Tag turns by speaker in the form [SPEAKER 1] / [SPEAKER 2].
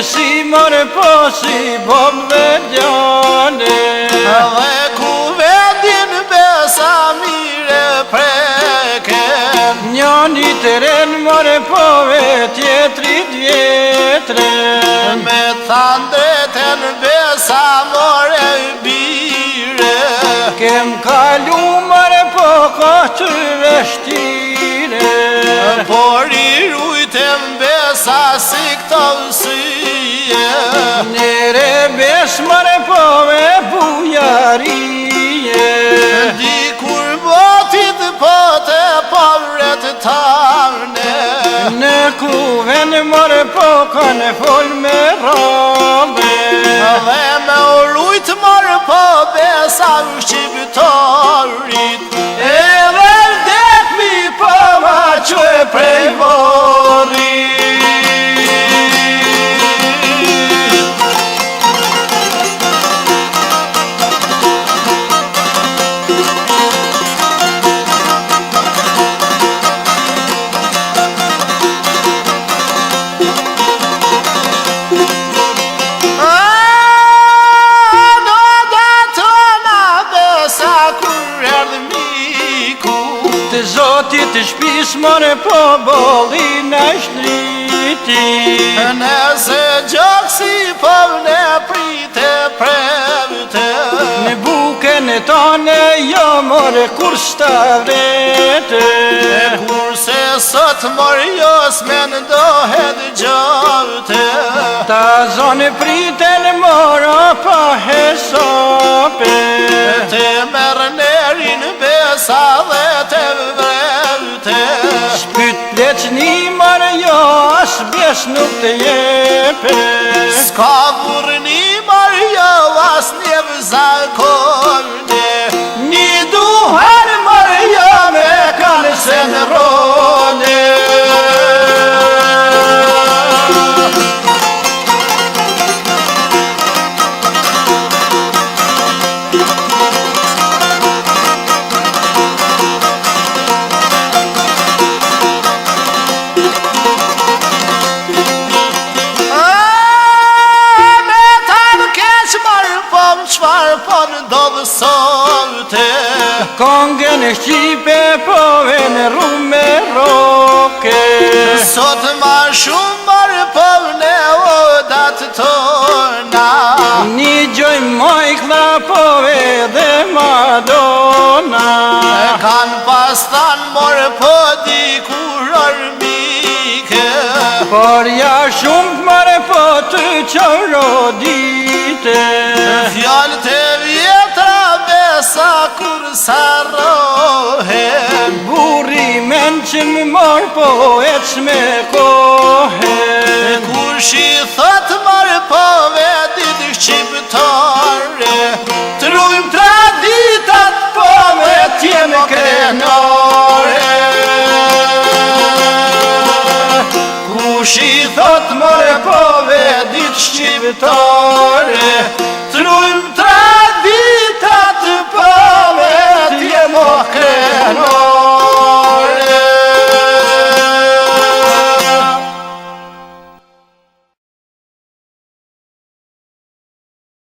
[SPEAKER 1] Si mërë po si bom dhe gjane
[SPEAKER 2] Dhe ku vendin besa mire preken
[SPEAKER 1] Njani të ren mërë po ve tjetri djetre
[SPEAKER 2] Me thandreten besa more bire
[SPEAKER 1] Kem kalu mërë po ka të veshtire
[SPEAKER 2] Por i rujtem besa si këto
[SPEAKER 1] Nere bes mare po me bujarije
[SPEAKER 2] Dikur botit po të pavret tavne
[SPEAKER 1] Në kuven mare po kanë fol me robe
[SPEAKER 2] Dhe me urujt mare po besa u shqiptarit
[SPEAKER 1] Edhe vdek mi po ma që prej vorit Zotit të shpis mërë po boli në shtriti
[SPEAKER 2] Nëse gjoksi po në prite prevte
[SPEAKER 1] Në buken e tane jo mërë kur stavrete
[SPEAKER 2] Kurse sot mërë jos me ndohet gjote
[SPEAKER 1] Ta zonë priten mërë pa hesope
[SPEAKER 2] Te merë nerin besa dhe te vrevte
[SPEAKER 1] Shpyt leqni mërë jo as bes nuk të jepe
[SPEAKER 2] Ska burni mërë jo as njev zakonde
[SPEAKER 1] Një duhar mërë jo me kanë se në rone Kongen e Shqipe po në rume roke
[SPEAKER 2] Sot ma shumë marë po në odat tona
[SPEAKER 1] Një gjoj mojkla po dhe Madonna
[SPEAKER 2] Kan pas than morë po dikur armike
[SPEAKER 1] Por ja shumë marë po të qorodite
[SPEAKER 2] Fjallë të vjetra besa kur sarohen
[SPEAKER 1] Burri men që më morë po ec me kohen
[SPEAKER 2] Kur shi thot marë po vedit shqiptare
[SPEAKER 1] Trujmë traditat po me tjeme krenore Kushi thot more po vedit shqiptare Trujmë